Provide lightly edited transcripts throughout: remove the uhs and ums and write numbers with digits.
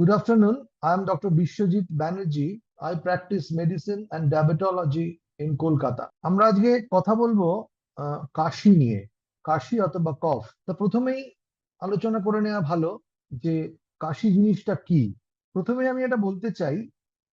Good afternoon. I am Dr. Bishwajit Banerjee. I practice medicine and diabetology in Kolkata. আমরা আজকে কথা বলবো কাশি নিয়ে, কাশি অথবা কফ। তো প্রথমেই আলোচনা করে নেওয়া ভালো যে কাশি জিনিসটা কি। প্রথমে আমি এটা বলতে চাই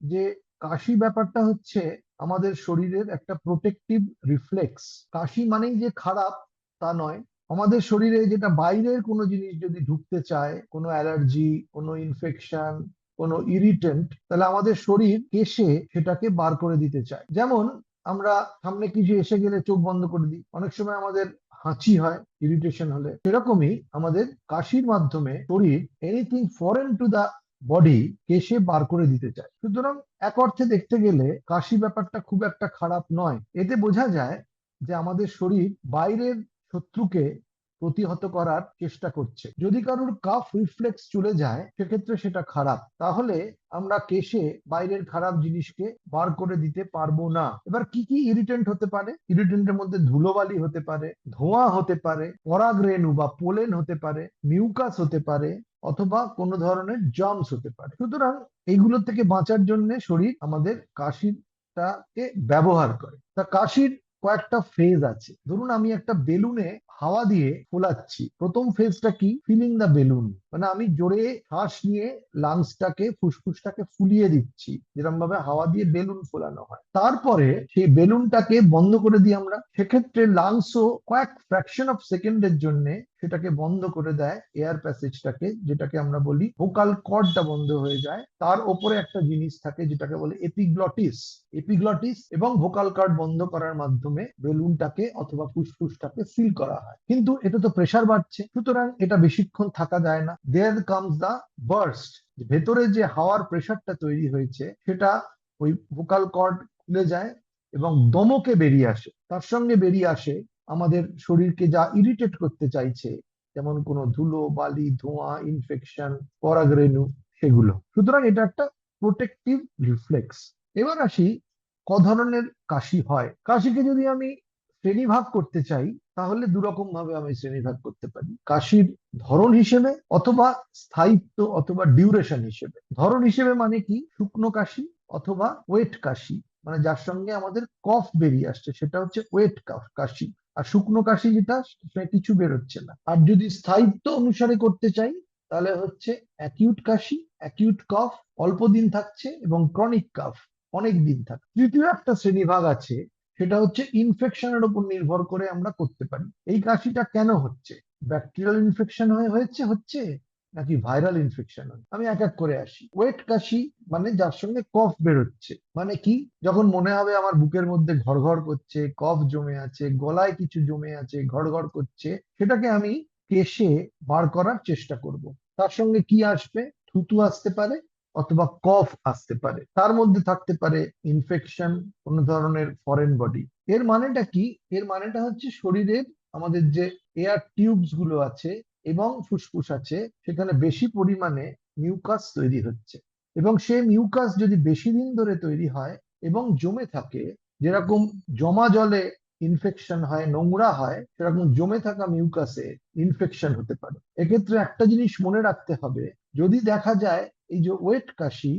যে কাশি ব্যাপারটা হচ্ছে আমাদের শরীরের একটা প্রোটেকটিভ রিফ্লেক্স। কাশি মানেই যে খারাপ তা নয়। আমাদের শরীরে যেটা বাইরের কোনো জিনিস যদি ঢুকতে চায়, কোনো অ্যালার্জি, কোনো ইনফেকশন, কোনো ইরিটেন্ট, তাহলে আমাদের শরীর কেশে সেটাকে বার করে দিতে চায়। যেমন আমরা সামনে কিছু এসে গেলে চোখ বন্ধ করে দিই, অনেক সময় আমাদের হাঁচি হয় ইরিটেশন হলে। সেরকমই আমাদের কাশির মাধ্যমে শরীর anything foreign to the body কেশে বার করে দিতে চায়। সুতরাং এক অর্থে দেখতে গেলে কাশি ব্যাপারটা খুব একটা খারাপ নয়। এতে বোঝা যায় যে আমাদের শরীর বাইরের শত্রুকে প্রতিহত করার চেষ্টা করছে। যদি কারোর কাফ রিফ্লেক্স চলে যায় সেক্ষেত্রে সেটা খারাপ। তাহলে আমরা কেশে বাইরের খারাপ জিনিসকে বার করে দিতে পারবো না। এবার কি কি ইরিটেন্ট হতে পারে? ইরিটেন্টের মধ্যে ধুলোবালি হতে পারে, ধোঁয়া হতে পারে, পরাগরেণু বা পোলেন হতে পারে, মিউকাস হতে পারে, অথবা কোনো ধরনের জার্মস হতে পারে। সুতরাং এইগুলো থেকে বাঁচার জন্য শরীর আমাদের কাশিটাকে ব্যবহার করে। তা কাশির কয়েকটা ফেজ আছে। ধরুন আমি একটা বেলুনে হাওয়া দিয়ে ফোলাচ্ছি। প্রথম ফেজটা কি? ফিলিং দা বেলুন, মানে আমি জোরে শ্বাস নিয়ে লাংসটাকে, ফুসফুসটাকে ফুলিয়ে দিচ্ছি, যেরকম ভাবে হাওয়া দিয়ে বেলুন ফোলানো হয়। তারপরে সেই বেলুনটাকে বন্ধ করে দিই আমরা। সেক্ষেত্রে লাংসও কয়েক ফ্র্যাকশন অফ সেকেন্ডের জন্য সেটাকে বন্ধ করে দেয়, এয়ার প্যাসেজটাকে, যেটাকে আমরা বলি ভোকাল কর্ডটা বন্ধ হয়ে যায়। তার ওপরে একটা জিনিস থাকে যেটাকে বলে এপিগ্লটিস। এপিগ্লটিস এবং ভোকাল কর্ড বন্ধ করার মাধ্যমে বেলুনটাকে অথবা ফুসফুসটাকে সিল করা হয়। কিন্তু এটা তো প্রেসার বাড়ছে, সুতরাং এটা বেশিক্ষণ থাকা যায় না। There comes the burst. ভেতরে যে হাওয়ার প্রেসারটা তৈরি হয়েছে সেটা ওই ভোকাল কর্ড খুলে যায় এবং দমকে বেরিয়ে আসে। তার সঙ্গে বেরিয়ে আসে আমাদের শরীরকে যা ইরিটেট করতে চাইছে, যেমন কোনো ধুলো, বালি, ধোঁয়া, ইনফেকশন, পরাগরেণু, সেগুলো। সুতরাং এটা একটা প্রোটেকটিভ রিফ্লেক্স। এবার আসি ক ধরনের কাশি হয়। কাশিকে যদি আমি শ্রেণীভাগ করতে চাই তাহলে দুরকম ভাবে আমি শ্রেণীভাগ করতে পারি। কাশির ধরন হিসেবে অথবা স্থায়িত্ব অথবা ডিউরেশন হিসেবে। ধরন হিসেবে মানে কি? শুকনো কাশি অথবা ওয়েট কাশি, মানে যার সঙ্গে আমাদের কফ বেরিয়ে আসছে সেটা হচ্ছে ওয়েট কাশি। আর শুকনো কাশি যেটা, সেটা কিছু বেরোচ্ছে না। আর যদি স্থায়িত্ব অনুসারে করতে চাই তাহলে হচ্ছে অ্যাকিউট কাশি, অ্যাকিউট কফ অল্প দিন থাকছে, এবং ক্রনিক কফ অনেক দিন থাকে। তৃতীয় একটা শ্রেণীভাগ আছে, সেটা হচ্ছে ইনফেকশনের উপর নির্ভর করে আমরা করতে পারি। এই কাশিটা কেন হচ্ছে? ব্যাকটেরিয়াল ইনফেকশন হচ্ছে হচ্ছে নাকি ভাইরাল ইনফেকশন হয়? আমি এক এক করে আসি। ওয়েট কাশি মানে যার সঙ্গে কফ বেরোচ্ছে। মানে কি? যখন মনে হবে আমার বুকের মধ্যে ঘড়ঘড় করছে, কফ জমে আছে, গলায় কিছু জমে আছে, ঘড়ঘড় করছে, সেটাকে আমি কেশে বার করার চেষ্টা করব। তার সঙ্গে কি আসবে? থুতু আসতে পারে অথবা কফ আসতে পারে। তার মধ্যে থাকতে পারে ইনফেকশন, কোন ধরনের ফরেন বডি। এর মানেটা কি? এর মানেটা হচ্ছে শরীরের আমাদের যে এয়ার টিউবস গুলো আছে এবং ফুসফুস আছে, সেখানে বেশি পরিমাণে মিউকাস তৈরি হচ্ছে। এবং সেই মিউকাস যদি বেশি দিন ধরে তৈরি হয় এবং জমে থাকে, যেরকম জমা জলে ইনফেকশন হয়, নোংরা হয়, সেরকম জমে থাকা মিউকাসে ইনফেকশন হতে পারে। এক্ষেত্রে একটা জিনিস মনে রাখতে হবে, যদি দেখা যায় এই যে ওয়েট কাশি,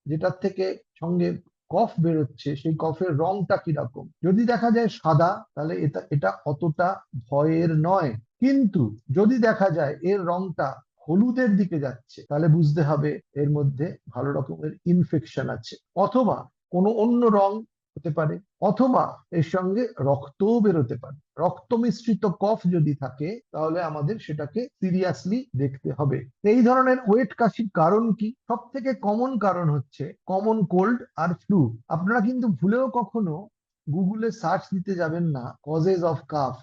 যেটার থেকে সঙ্গে কফ বেরোচ্ছে, সেই কফের রংটা কিরকম, যদি দেখা যায় সাদা, তাহলে এটা এটা অতটা ভয়ের নয়। কিন্তু যদি দেখা যায় এর রংটা হলুদের দিকে যাচ্ছে, তাহলে বুঝতে হবে এর মধ্যে ভালো রকমের ইনফেকশন আছে। অথবা কোনো অন্য রং হতে পারে, অথবা এর সঙ্গে রক্তও বেরোতে পারে। রক্ত মিশ্রিত কফ যদি থাকে তাহলে আমাদের সেটাকে সিরিয়াসলি দেখতে হবে। এই ধরনের ওয়েট কাশির কারণ কি? সব থেকে কমন কারণ হচ্ছে কমন কোল্ড আর ফ্লু। আপনারা কিন্তু ভুলেও কখনো গুগলে সার্চ দিতে যাবেন না কজেস অফ কাফ,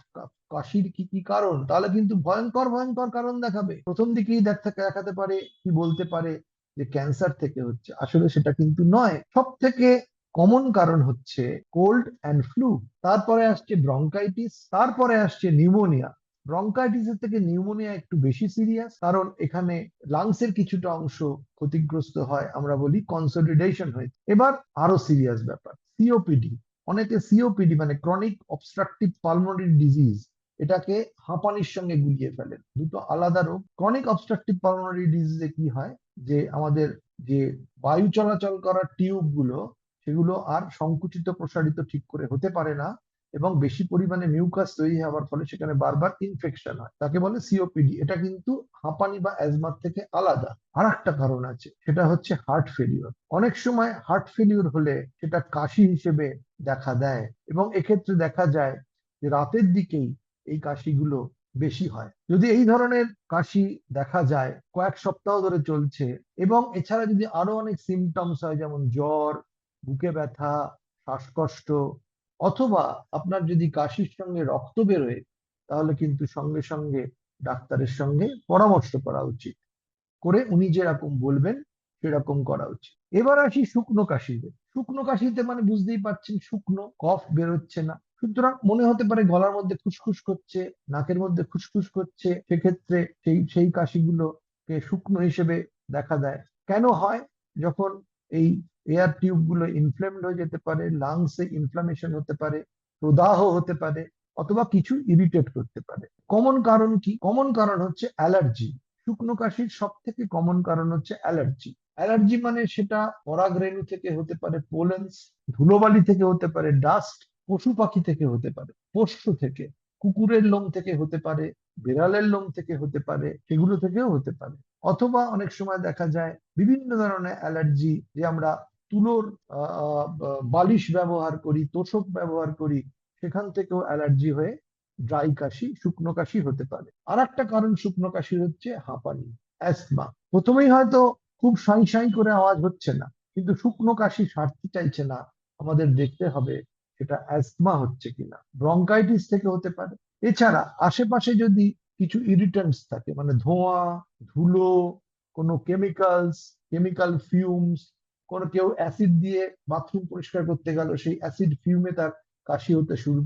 কাশির কি কি কারণ, তাহলে কিন্তু ভয়ঙ্কর ভয়ঙ্কর কারণ দেখাবে। প্রথম দিকেই দেখাতে পারে কি, বলতে পারে যে ক্যান্সার থেকে হচ্ছে। আসলে সেটা কিন্তু নয়। সব থেকে কমন কারণ হচ্ছে কোল্ড অ্যান্ড ফ্লু। তারপরে আসছে ব্রঙ্কাইটিস, তারপরে আসছে নিউমোনিয়া। ব্রঙ্কাইটিসের থেকে নিউমোনিয়া একটু বেশি সিরিয়াস, কারণ এখানে লাংসের কিছুটা অংশ ক্ষতিগ্রস্ত হয়, আমরা বলি কনসোলিডেশন হয়েছে। এবার আরো সিরিয়াস ব্যাপার, সিওপিডি। অনেকে সিওপিডি মানে ক্রনিক অবস্ট্রাকটিভ পালমোনারি ডিজিজ, এটাকে হাঁপানির সঙ্গে গুলিয়ে ফেলেন। দুটো আলাদা রোগ। ক্রনিক অবস্ট্রাকটিভ পালমোনারি ডিজিজে কি হয়? যে আমাদের যে বায়ু চলাচল করার টিউব গুলো, সেগুলো আর সংকুচিত প্রসারিত ঠিক করে হতে পারে না, এবং বেশি পরিমাণে মিউকাস তৈরি হওয়ার ফলে সেখানে বারবার ইনফেকশন হয়, তাকে বলে সিওপিডি। এটা কিন্তু হাঁপানি বা অ্যাজমার থেকে আলাদা। আর একটা কারণ আছে, সেটা হচ্ছে হার্ট ফেলিওর। অনেক সময় হার্ট ফেলিওর হলে সেটা কাশি হিসেবে দেখা দেয়, এবং এক্ষেত্রে দেখা যায় যে রাতের দিকেই এই কাশিগুলো বেশি হয়। যদি এই ধরনের কাশি দেখা যায় কয়েক সপ্তাহ ধরে চলছে, এবং এছাড়া যদি আরো অনেক সিমটমস হয়, যেমন জ্বর, বুকে ব্যথা, শ্বাসকষ্ট, অথবা আপনার যদি কাশির সঙ্গে রক্ত বেরোয়, তাহলে কিন্তু সঙ্গে সঙ্গে ডাক্তারের সঙ্গে পরামর্শ করা উচিত, করে উনি যেরকম বলবেন সেরকম করা উচিত। এবার আসি শুকনো কাশিতে। শুকনো কাশিতে মানে বুঝতেই পারছেন, শুকনো কফ বেরোচ্ছে না, সুতরাং মনে হতে পারে গলার মধ্যে খুসখুস করছে, নাকের মধ্যে খুসখুস করছে। সেক্ষেত্রে সেই সেই কাশিগুলোকে শুকনো হিসেবে দেখা দেয়। কেন হয়? যখন এই এয়ার টিউব গুলো ইনফ্লেমড হয়ে যেতে পারে, লাংসে ইনফ্লামেশন হতে পারে, প্রদাহ হতে পারে, অথবা কিছু ইরিটেট করতে পারে। কমন কারণ কি? কমন কারণ হচ্ছে অ্যালার্জি। শুকনো কাশির সব থেকে কমন কারণ হচ্ছে অ্যালার্জি। অ্যালার্জি মানে সেটা পরাগরেণু থেকে হতে পারে, পোলেন্স, ধুলোবালি থেকে হতে পারে, ডাস্ট, পশু পাখি থেকে হতে পারে, পোষ্য থেকে, কুকুরের লোম থেকে হতে পারে, বিড়ালের লোম থেকে হতে পারে, সেগুলো থেকেও হতে পারে। অথবা অনেক সময় দেখা যায় বিভিন্ন ধরনের অ্যালার্জি, যে আমরা তুলোর বালিশ ব্যবহার করি, তোশক ব্যবহার করি, সেখান থেকেও অ্যালার্জি হয়ে ড্রাই কাশি, শুকনো কাশি হতে পারে। আর একটা কারণ শুকনো কাশির হচ্ছে হাঁপানি, অ্যাস্তমা। প্রথমেই হয়তো খুব সাই সাই করে আওয়াজ হচ্ছে না, কিন্তু শুকনো কাশি সারতে চাইছে না, আমাদের দেখতে হবে সেটা অ্যাস্তমা হচ্ছে কিনা। ব্রঙ্কাইটিস থেকে হতে পারে। এছাড়া আশেপাশে যদি কিছু ইরিটেন্টস থাকে, মানে ধোঁয়া, ধুলো, কোনো কেমিক্যালস, কেমিক্যাল ফিউমস, কোনো কেউ অ্যাসিড দিয়ে বাথরুম পরিষ্কার করতে গেল, সেই অ্যাসিড ফিউমে তার কাশি হতে শুরু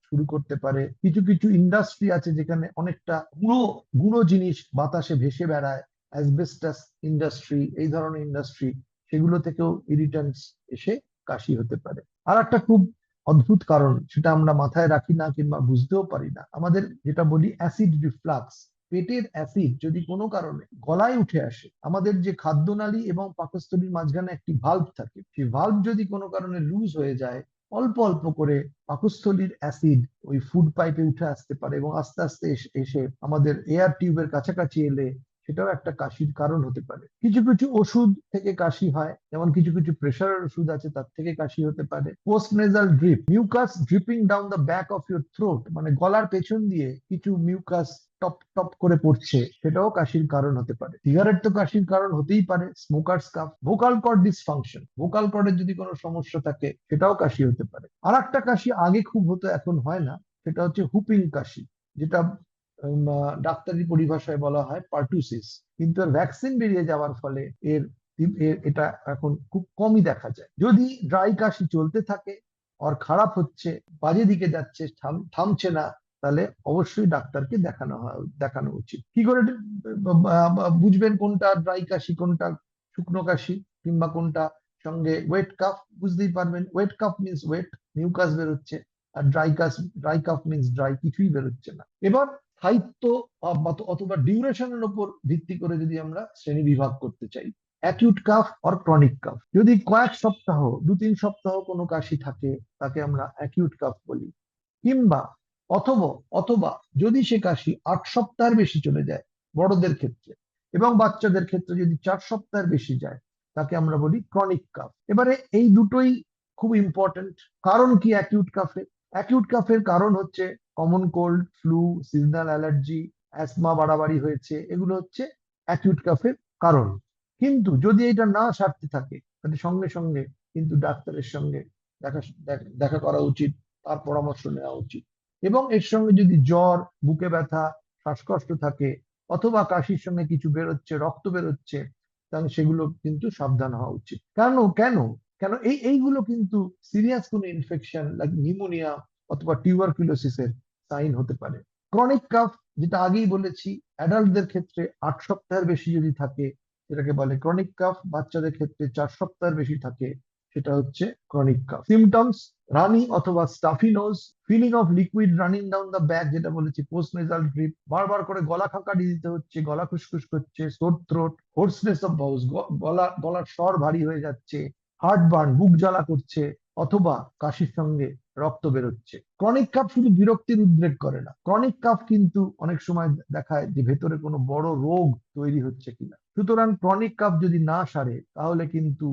শুরু করতে পারে। কিছু কিছু ইন্ডাস্ট্রি আছে যেখানে অনেকটা গুঁড়ো গুঁড়ো জিনিস বাতাসে ভেসে বেড়ায়, অ্যাসবেস্টাস ইন্ডাস্ট্রি, এই ধরনের ইন্ডাস্ট্রি, সেগুলো থেকেও ইরিটেন্টস এসে কাশি হতে পারে। আর একটা খুব অদ্ভুত কারণ, সেটা আমরা মাথায় রাখি না কিংবা বুঝতেও পারি না, আমাদের যেটা বলি অ্যাসিড রিফ্লাক্স। পেটের অ্যাসিড যদি কোনো কারণে গলায় উঠে আসে, আমাদের যে খাদ্যনালী এবং পাকস্থলীর মাঝখানে একটি ভালভ থাকে, সেই ভালভ যদি কোনো কারণে লুজ হয়ে যায়, অল্প অল্প করে পাকস্থলীর অ্যাসিড ওই ফুড পাইপে উঠে আসতে পারে, এবং আস্তে আস্তে এসে আমাদের এয়ার টিউবের কাছাকাছি এলে সেটাও একটা কাশির কারণ হতে পারে। কিছু কিছু ওষুধ থেকে কাশি হয়, যেমন কিছু কিছু প্রেশারের ওষুধ আছে, তার থেকে কাশি হতে পারে। Post nasal drip, mucus dripping down the back of your throat, মানে গলার পেছন দিয়ে কিছু মিউকাস টপ টপ করে পড়ছে, সেটাও কাশির কারণ হতে পারে। সিগারেট তো কাশির কারণ হতেই পারে, smokers cough. Vocal cord dysfunction, vocal কর্ডের যদি কোনো সমস্যা থাকে, সেটাও কাশি হতে পারে। আর একটা কাশি আগে খুব হতো, এখন হয় না, সেটা হচ্ছে হুপিং কাশি, যেটা ডাক্তারি পরিভাষায় বলা হয় পার্টুসিস। কিন্তু এর ভ্যাকসিন বেরিয়ে যাওয়ার ফলে এর এটা এখন খুব কমই দেখা যায়। যদি ড্রাই কাশি চলতে থাকে, আর খারাপ হচ্ছে, বাজে দিকে যাচ্ছে, থামছে না, তাহলে অবশ্যই ডাক্তারকে দেখানো উচিত। কি করে বুঝবেন কোনটা ড্রাই কাশি, কোনটা শুকনো কাশি, কিংবা কোনটা সঙ্গে ওয়েট কাফ? বুঝতেই পারবেন, wet cough means wet, mucus বেরোচ্ছে, আর ড্রাই কাফ মিন্স ড্রাই, কিছুই বেরোচ্ছে না। এবার স্থায়িত্ব অথবা ডিউরেশনের উপর ভিত্তি করে যদি আমরা শ্রেণী বিভাগ করতে চাই, অ্যাকিউট কাফ আর ক্রনিক কাফ। যদি কয়েক সপ্তাহ, 2-3 সপ্তাহ কোনো কাশি থাকে, তাকে আমরা অ্যাকিউট কাফ বলি। কিংবা অথবা অথবা যদি সে কাশি 8 সপ্তাহের বেশি চলে যায়, বড়দের ক্ষেত্রে, এবং বাচ্চাদের ক্ষেত্রে যদি 4 সপ্তাহের বেশি যায়, তাকে আমরা বলি ক্রনিক কাফ। এবারে এই দুটোই খুব ইম্পর্টেন্ট। কারণ কি অ্যাকিউট কাফে? অ্যাকিউট কাফের কারণ হচ্ছে common cold, flu, seasonal allergy, asthma বাড়াবাড়ি হয়েছে, এগুলো হচ্ছে অ্যাকিউট কাফের কারণ। কিন্তু যদি এটা না সারতে থাকে, তাহলে সঙ্গে সঙ্গে কিন্তু ডাক্তারের সঙ্গে দেখা দেখা করা উচিত, তার পরামর্শ নেওয়া উচিত। এবং এর সঙ্গে যদি জ্বর, বুকে ব্যথা, শ্বাসকষ্ট থাকে, অথবা কাশির সঙ্গে কিছু বেরোচ্ছে, রক্ত বেরোচ্ছে, তাহলে সেগুলো কিন্তু সাবধান হওয়া উচিত। কেন কেন কেন এইগুলো কিন্তু সিরিয়াস কোনো ইনফেকশন, লাইক নিউমোনিয়া অথবা টিউবারকুলোসিসের সাইন হতে পারে। ক্রনিক কাফ, যেটা আগেই বলেছি, অ্যাডাল্টদের ক্ষেত্রে 8 সপ্তাহের বেশি যদি থাকে, সেটাকে বলে ক্রনিক কাফ। বাচ্চাদের ক্ষেত্রে 4 সপ্তাহের বেশি থাকে, সেটা হচ্ছে ক্রনিক কাফ। সিমটমস: রানি অথবা stuffy nose, feeling of liquid running down the back, যেটা বলেছি পোস্ট নেজাল ড্রিপ, বারবার করে গলা খাকারি দিতে হচ্ছে, গলা খুসখুস করছে, সোর থ্রোট, হোর্সনেস অফ ভয়েস, গলার স্বর ভারী হয়ে যাচ্ছে, হার্টবার্ন, বুক জ্বালা করছে, অথবা কাশির সঙ্গে রক্ত বেরোচ্ছে। ক্রনিক কাফ শুধু বিরক্তির উদ্রেক করে না, ক্রনিক কাফ কিন্তু অনেক সময় দেখায় যে ভেতরে কোনো বড় রোগ তৈরি হচ্ছে কিনা। সুতরাং ক্রনিক কাফ যদি না সারে তাহলে কিন্তু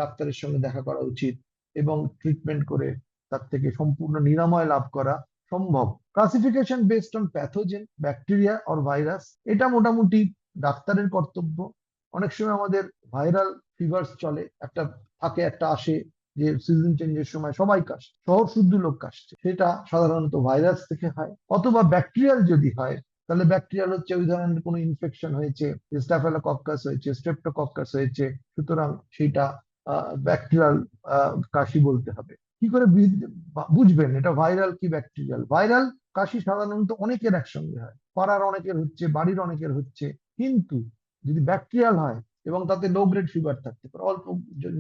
ডাক্তারের সঙ্গে দেখা করা উচিত এবং ট্রিটমেন্ট করে তার থেকে সম্পূর্ণ নিরাময় লাভ করা সম্ভব। Classification based on pathogen, bacteria or virus, এটা মোটামুটি ডাক্তারের কর্তব্য। অনেক সময় আমাদের ভাইরাল ফিভার্স চলে, একটা থাকে, একটা আসে যে সিজন চেঞ্জের সময় সবাই কাশছে, শহর শুদ্ধ লোক কাশছে, সেটা সাধারণত ভাইরাস থেকে হয়। অথবা ব্যাকটেরিয়াল যদি হয়, তাহলে ব্যাকটেরিয়াল হচ্ছে ওই ধরনের কোনো ইনফেকশন হয়েছে, স্টাফিলোকক্কাস হয়েছে, স্ট্রেপ্টোকক্কাস হয়েছে, সুতরাং সেটা ব্যাকটেরিয়াল কাশি বলতে হবে। কি করে বুঝবেন এটা ভাইরাল কি ব্যাকটেরিয়াল? ভাইরাল কাশি সাধারণত অনেকের একসঙ্গে হয়, পাড়ার অনেকের হচ্ছে, বাড়ির অনেকের হচ্ছে। কিন্তু যদি ব্যাকটেরিয়াল হয় এবং তাতে লো গ্রেড ফিভার থাকতে পারে, অল্প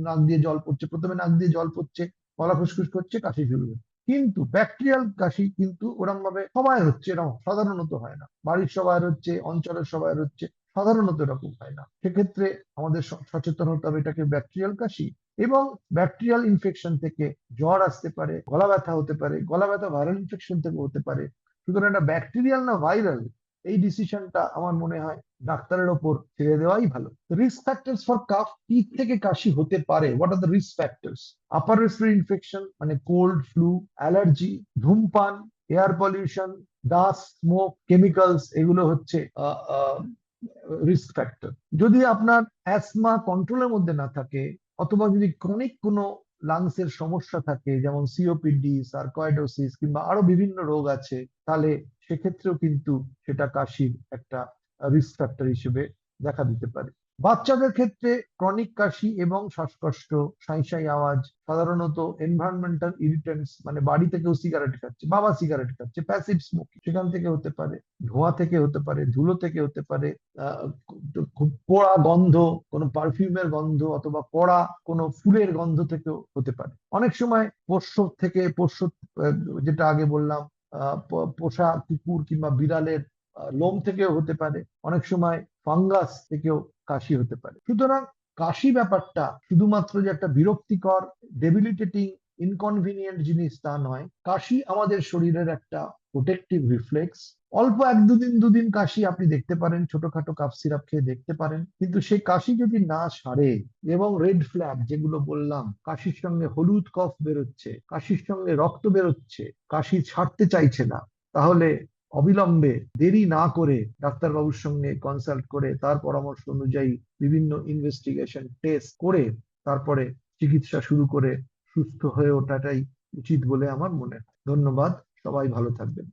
নাক দিয়ে জল পড়ছে, প্রথমে নাক দিয়ে জল পড়ছে, গলা ফুসফুস করছে, কাশি শুরু হচ্ছে। কিন্তু ব্যাকটেরিয়াল কাশি কিন্তু ওরম ভাবে সবাই হচ্ছে এরকম সাধারণত হয় না, বাড়ির সবাই হচ্ছে, অঞ্চলের সবাই হচ্ছে, সাধারণত এরকম হয় না। সেক্ষেত্রে আমাদের সচেতন হতে হবে এটাকে ব্যাকটেরিয়াল কাশি। এবং ব্যাকটেরিয়াল ইনফেকশন থেকে জ্বর আসতে পারে, গলা ব্যথা হতে পারে, গলা ব্যথা ভাইরাল ইনফেকশন থেকে হতে পারে। সুতরাং এটা ব্যাকটেরিয়াল না ভাইরাল, এই ডিসিশনটা আমার মনে হয় ডাক্তারের ওপর ছেড়ে দেওয়াই ভালো। রিস্ক ফ্যাক্টরস ফর কাফ, কি থেকে কাশি হতে পারে, what are the risk factors? Upper respiratory infection মানে কোল্ড, ফ্লু, অ্যালার্জি, ধূমপান, air pollution, dust, smoke, chemicals, এগুলো হচ্ছে রিস্ক ফ্যাক্টর। যদি আপনার অ্যাসমা কন্ট্রোলের মধ্যে না থাকে, অথবা যদি ক্রনিক কোনো লাংস এর সমস্যা থাকে, যেমন সিওপিডি, সার্কোয়েডোসিস কিংবা আরো বিভিন্ন রোগ আছে, তাহলে সেক্ষেত্রেও কিন্তু সেটা কাশির একটা রিস্ক ফ্যাক্টর হিসেবে দেখা দিতে পারে। বাচ্চাদের ক্ষেত্রে ক্রনিক কাশি এবং শ্বাসকষ্ট, সাঁই সাঁই আওয়াজ সাধারণত এনভায়রনমেন্টাল ইরিটেন্টস, মানে বাড়ি থেকেও সিগারেট খাচ্ছে, বাবা সিগারেট খাচ্ছে, প্যাসিভ স্মোকিং, সেখান থেকে হতে পারে, ধোঁয়া থেকে হতে পারে, ধুলো থেকে হতে পারে, আহ খুব পোড়া গন্ধ, কোনো পারফিউমের গন্ধ, অথবা পোড়া কোনো ফুলের গন্ধ থেকেও হতে পারে। অনেক সময় পোষ্য থেকে, যেটা আগে বললাম, পোষা কুকুর কিংবা বিড়ালের লোম থেকেও হতে পারে। অনেক সময় ফাঙ্গাস থেকেও কাশি হতে পারে। সুতরাং কাশি ব্যাপারটা শুধুমাত্র যে একটা বিরক্তিকর, ডেবিলিটেটিং, ইনকনভিনিয়েন্ট জিনিস তা নয়। কাশি আমাদের শরীরের একটা প্রোটেকটিভ রিফ্লেক্স। অল্প এক দুদিন কাশি আপনি দেখতে পারেন, ছোটখাটো কাফ সিরাপ খেয়ে দেখতে পারেন, কিন্তু সেই কাশি যদি না সারে এবং রেড ফ্ল্যাগ যেগুলো বললাম, কাশির সঙ্গে হলুদ কফ বেরোচ্ছে, কাশির সঙ্গে রক্ত বেরোচ্ছে, কাশি ছাড়তে চাইছে না, তাহলে অবিলম্বে, দেরি না করে ডাক্তারবাবুর সঙ্গে কনসাল্ট করে তার পরামর্শ অনুযায়ী বিভিন্ন ইনভেস্টিগেশন টেস্ট করে তারপরে চিকিৎসা শুরু করে সুস্থ হয়ে ওঠাটাই উচিত বলে আমার মনে হয়। ধন্যবাদ, সবাই ভালো থাকবেন।